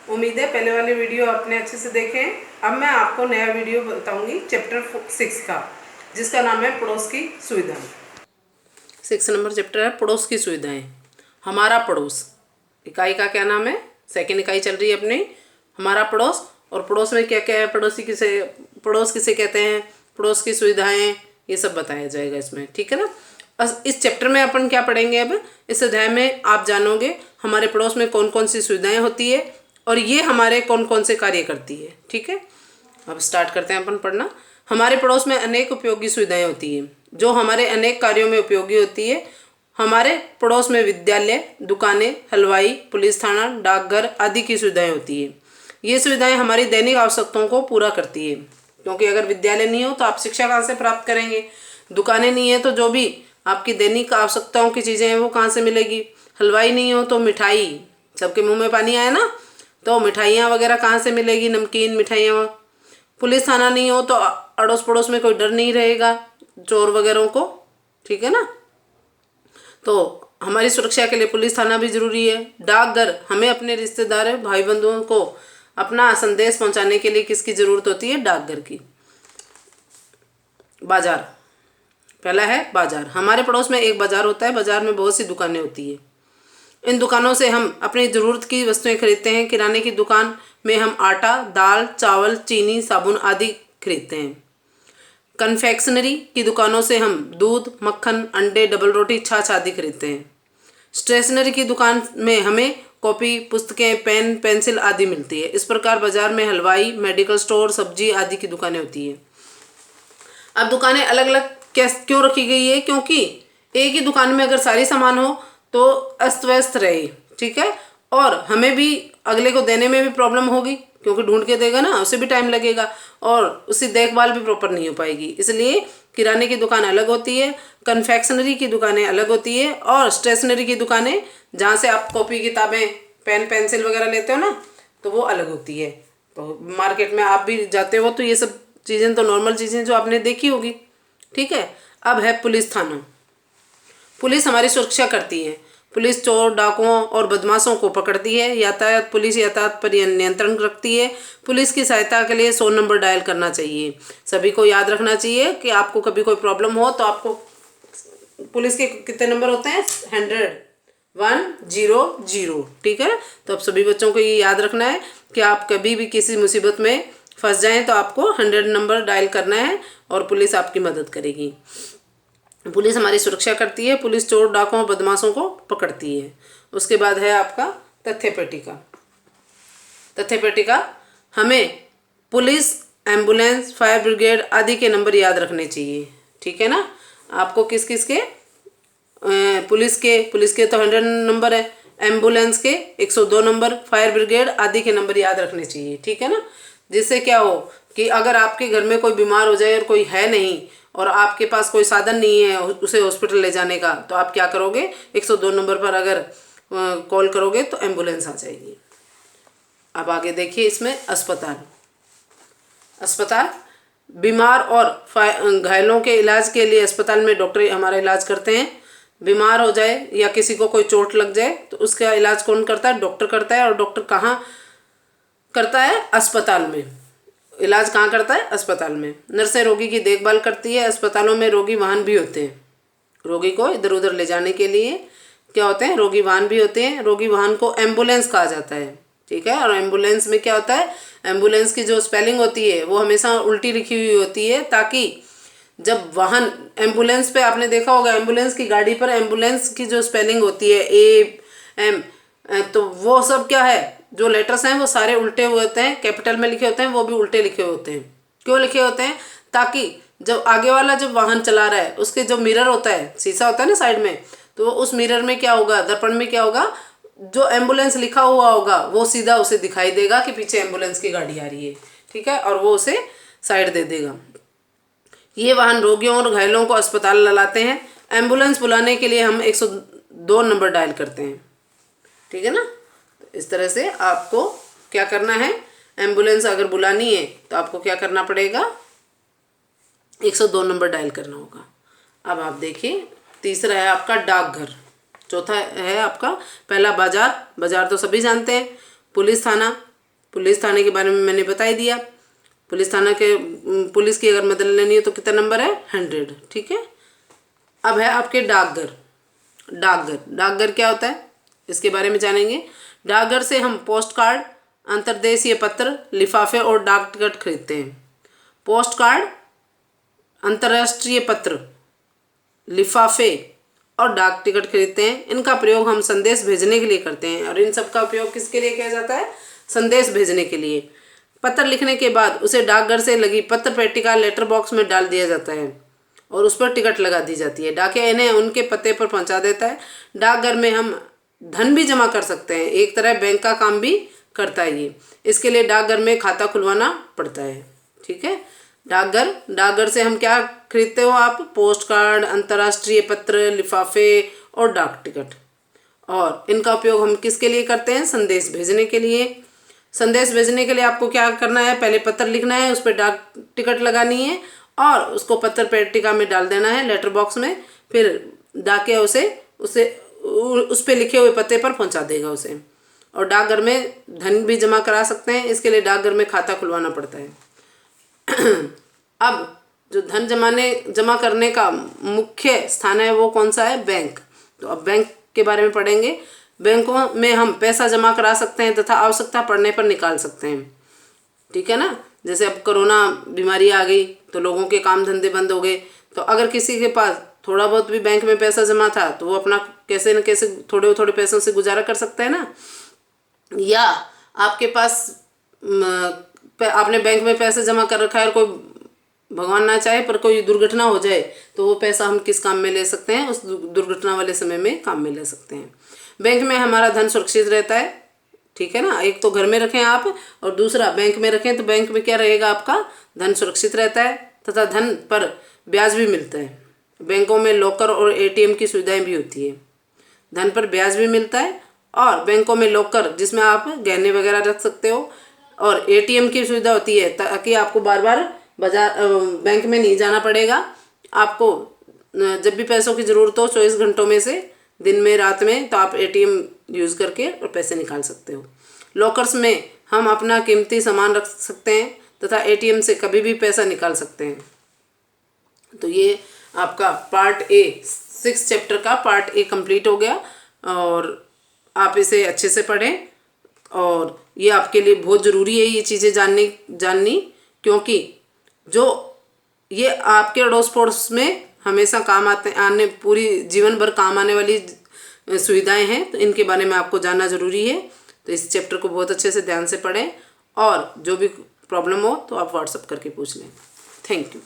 उम्मीद है पहले वाली वीडियो आपने अच्छे से देखे। अब मैं आपको नया वीडियो बताऊंगी चैप्टर 6 का, जिसका नाम है पड़ोस की सुविधाएं। 6 नंबर चैप्टर है पड़ोस की सुविधाएं। हमारा पड़ोस इकाई का क्या नाम है? सेकेंड इकाई चल रही है अपनी, हमारा पड़ोस। और पड़ोस में क्या क्या है, पड़ोस किसे कहते हैं, पड़ोस की सुविधाएं, ये सब बताया जाएगा इसमें, ठीक है ना। इस चैप्टर में अपन क्या पढ़ेंगे? अब इस अध्याय में आप जानोगे हमारे पड़ोस में कौन कौन सी सुविधाएं होती है और ये हमारे कौन कौन से कार्य करती है, ठीक है। अब स्टार्ट करते हैं अपन पढ़ना। हमारे पड़ोस में अनेक उपयोगी सुविधाएं होती है जो हमारे अनेक कार्यों में उपयोगी होती है। हमारे पड़ोस में विद्यालय, दुकानें, हलवाई, पुलिस थाना, डाकघर आदि की सुविधाएं होती है। ये सुविधाएं हमारी दैनिक आवश्यकताओं को पूरा करती है, क्योंकि अगर विद्यालय नहीं हो तो आप शिक्षा कहाँ से प्राप्त करेंगे, दुकानें नहीं है तो जो भी आपकी दैनिक आवश्यकताओं की चीज़ें हैं वो कहाँ से मिलेगी, हलवाई नहीं हो तो मिठाई, सबके मुंह में पानी आए ना, तो मिठाइयाँ वगैरह कहाँ से मिलेगी, नमकीन मिठाइयाँ। पुलिस थाना नहीं हो तो अड़ोस पड़ोस में कोई डर नहीं रहेगा चोर वगैरह को, ठीक है ना। तो हमारी सुरक्षा के लिए पुलिस थाना भी जरूरी है। डाकघर हमें अपने रिश्तेदार भाई बंधुओं को अपना संदेश पहुंचाने के लिए किसकी जरूरत होती है? डाकघर की। बाजार, पहला है बाजार। हमारे पड़ोस में एक बाजार होता है। बाजार में बहुत सी दुकानें होती है। इन दुकानों से हम अपनी ज़रूरत की वस्तुएं खरीदते हैं। किराने की दुकान में हम आटा, दाल, चावल, चीनी, साबुन आदि खरीदते हैं। कन्फेक्शनरी की दुकानों से हम दूध, मक्खन, अंडे, डबल रोटी, छाछ आदि खरीदते हैं। स्टेशनरी की दुकान में हमें कॉपी, पुस्तकें, पेन, पेंसिल आदि मिलती है। इस प्रकार बाजार में हलवाई, मेडिकल स्टोर, सब्जी आदि की दुकानें होती है। अब दुकानें अलग अलग क्यों रखी गई है? क्योंकि एक ही दुकान में अगर सारी सामान हो तो अस्त व्यस्त रहे, ठीक है, और हमें भी अगले को देने में भी प्रॉब्लम होगी, क्योंकि ढूंढ के देगा ना, उसे भी टाइम लगेगा और उसकी देखभाल भी प्रॉपर नहीं हो पाएगी। इसलिए किराने की दुकान अलग होती है, कन्फेक्शनरी की दुकानें अलग होती है, और स्टेशनरी की दुकानें जहाँ से आप कॉपी, किताबें, पेन, पेंसिल वगैरह लेते हो ना, तो वो अलग होती है। तो मार्केट में आप भी जाते हो तो ये सब चीज़ें तो नॉर्मल चीज़ें जो आपने देखी होगी, ठीक है। अब है पुलिस थाना। पुलिस हमारी सुरक्षा करती है। पुलिस चोर, डाकुओं और बदमाशों को पकड़ती है। यातायात पुलिस यातायात पर नियंत्रण रखती है। पुलिस की सहायता के लिए 100 नंबर डायल करना चाहिए। सभी को याद रखना चाहिए कि आपको कभी कोई प्रॉब्लम हो तो आपको पुलिस के कितने नंबर होते हैं? 100, ठीक है। तो अब सभी बच्चों को ये याद रखना है कि आप कभी भी किसी मुसीबत में फंस जाएं तो आपको 100 नंबर डायल करना है और पुलिस आपकी मदद करेगी। पुलिस हमारी सुरक्षा करती है। पुलिस चोर, डाकुओं, बदमाशों को पकड़ती है। उसके बाद है आपका तथ्य पेटिका। तथ्य पेटिका हमें पुलिस, एम्बुलेंस, फायर ब्रिगेड आदि के नंबर याद रखने चाहिए, ठीक है ना। आपको किस किस के? पुलिस के तो 100 नंबर है, एम्बुलेंस के 102 नंबर, फायर ब्रिगेड आदि के नंबर याद रखने चाहिए, ठीक है ना। जिससे क्या हो कि अगर आपके घर में कोई बीमार हो जाए और कोई है नहीं और आपके पास कोई साधन नहीं है उसे हॉस्पिटल ले जाने का, तो आप क्या करोगे? 102 नंबर पर अगर कॉल करोगे तो एम्बुलेंस आ जाएगी। अब आगे देखिए, इसमें अस्पताल। अस्पताल बीमार और घायलों के इलाज के लिए अस्पताल में डॉक्टर हमारा इलाज करते हैं। बीमार हो जाए या किसी को कोई चोट लग जाए तो उसका इलाज कौन करता है? डॉक्टर करता है। और डॉक्टर कहाँ करता है? अस्पताल में। इलाज कहाँ करता है? अस्पताल में। नर्सें रोगी की देखभाल करती है। अस्पतालों में रोगी वाहन भी होते हैं। रोगी को इधर उधर ले जाने के लिए क्या होते हैं? रोगी वाहन भी होते हैं। रोगी वाहन को एम्बुलेंस कहा जाता है, ठीक है। और एम्बुलेंस में क्या होता है? एम्बुलेंस की जो स्पेलिंग होती है वो हमेशा उल्टी लिखी हुई होती है, ताकि जब वाहन एम्बुलेंस पे आपने देखा होगा, एम्बुलेंस की गाड़ी पर एम्बुलेंस की जो स्पेलिंग होती है AM, तो वो सब क्या है? जो लेटर्स हैं वो सारे उल्टे हुए होते हैं, कैपिटल में लिखे होते हैं, वो भी उल्टे लिखे होते हैं। क्यों लिखे होते हैं? ताकि जब आगे वाला जब वाहन चला रहा है उसके जो मिरर होता है, शीशा होता है ना साइड में, तो उस मिरर में क्या होगा, दर्पण में क्या होगा, जो एम्बुलेंस लिखा हुआ होगा वो सीधा उसे दिखाई देगा कि पीछे एम्बुलेंस की गाड़ी आ रही है, ठीक है, और वो उसे साइड दे देगा। ये वाहन रोगियों और घायलों को अस्पताल लाते हैं। एम्बुलेंस बुलाने के लिए हम 102 नंबर डायल करते हैं, ठीक है ना। तो इस तरह से आपको क्या करना है? एम्बुलेंस अगर बुलानी है तो आपको क्या करना पड़ेगा? 102 नंबर डायल करना होगा। अब आप देखिए, तीसरा है आपका डाकघर। चौथा है आपका, पहला बाजार। बाजार तो सभी जानते हैं। पुलिस थाना, पुलिस थाने के बारे में मैंने बता ही दिया। पुलिस की अगर मदद लेनी है तो कितना नंबर है 100। ठीक है। अब है आपके डाकघर। डाकघर क्या होता है इसके बारे में जानेंगे। डाकघर से हम पोस्ट कार्ड, अंतर्देशीय पत्र, लिफाफे और डाक टिकट खरीदते हैं। पोस्ट कार्ड, अंतर्राष्ट्रीय पत्र, लिफाफे और डाक टिकट खरीदते हैं। इनका प्रयोग हम संदेश भेजने के लिए करते हैं। और इन सब का उपयोग किसके लिए किया जाता है? संदेश भेजने के लिए। पत्र लिखने के बाद उसे डाकघर से लगी पत्र पेटिका लेटर बॉक्स में डाल दिया जाता है और उस पर टिकट लगा दी जाती है। डाकिया इन्हें उनके पते पर पहुंचा देता है। डाकघर में हम धन भी जमा कर सकते हैं। एक तरह बैंक का काम भी करता है ये। इसके लिए डाकघर में खाता खुलवाना पड़ता है। ठीक है। डाकघर से हम क्या खरीदते हो आप? पोस्ट कार्ड, अंतर्राष्ट्रीय पत्र, लिफाफे और डाक टिकट। और इनका उपयोग हम किसके लिए करते हैं? संदेश भेजने के लिए। संदेश भेजने के लिए आपको क्या करना है? पहले पत्र लिखना है, उस पर डाक टिकट लगानी है और उसको पत्र पेटिका में डाल देना है, लेटर बॉक्स में। फिर डाकिया उसे उस पे लिखे हुए पते पर पहुंचा देगा उसे। और डाकघर में धन भी जमा करा सकते हैं। इसके लिए डाकघर में खाता खुलवाना पड़ता है। अब जो धन जमा करने का मुख्य स्थान है वो कौन सा है? बैंक। तो अब बैंक के बारे में पढ़ेंगे। बैंकों में हम पैसा जमा करा सकते हैं तथा आवश्यकता पड़ने पर निकाल सकते हैं। ठीक है ना। जैसे अब कोरोना बीमारी आ गई तो लोगों के काम धंधे बंद हो गए, तो अगर किसी के पास थोड़ा बहुत भी बैंक में पैसा जमा था तो वो अपना कैसे न कैसे थोड़े थोड़े पैसों से गुजारा कर सकता है ना। या आपके पास आपने बैंक में पैसा जमा कर रखा है और कोई भगवान ना चाहे पर कोई दुर्घटना हो जाए तो वो पैसा हम किस काम में ले सकते हैं? उस दुर्घटना वाले समय में काम में ले सकते हैं। बैंक में हमारा धन सुरक्षित रहता है। ठीक है ना। एक तो घर में रखें आप और दूसरा बैंक में रखें तो बैंक में क्या रहेगा? आपका धन सुरक्षित रहता है तथा धन पर ब्याज भी मिलता है। बैंकों में लॉकर और एटीएम की सुविधाएं भी होती है। धन पर ब्याज भी मिलता है और बैंकों में लॉकर जिसमें आप गहने वगैरह रख सकते हो और एटीएम की सुविधा होती है ताकि आपको बार बार बैंक में नहीं जाना पड़ेगा। आपको जब भी पैसों की ज़रूरत हो 24 घंटों में से दिन में रात में तो आप एटीएम यूज़ करके और पैसे निकाल सकते हो। लॉकर्स में हम अपना कीमती सामान रख सकते हैं तथा एटीएम से कभी भी पैसा निकाल सकते हैं। तो ये आपका पार्ट ए 6 चैप्टर का पार्ट ए कंप्लीट हो गया और आप इसे अच्छे से पढ़ें। और ये आपके लिए बहुत ज़रूरी है ये चीज़ें जाननी क्योंकि जो ये आपके अड़ोस पड़ोस में हमेशा काम आने पूरी जीवन भर काम आने वाली सुविधाएं हैं। तो इनके बारे में आपको जानना ज़रूरी है। तो इस चैप्टर को बहुत अच्छे से ध्यान से पढ़ें और जो भी प्रॉब्लम हो तो आप व्हाट्सएप करके पूछ लें। Thank you.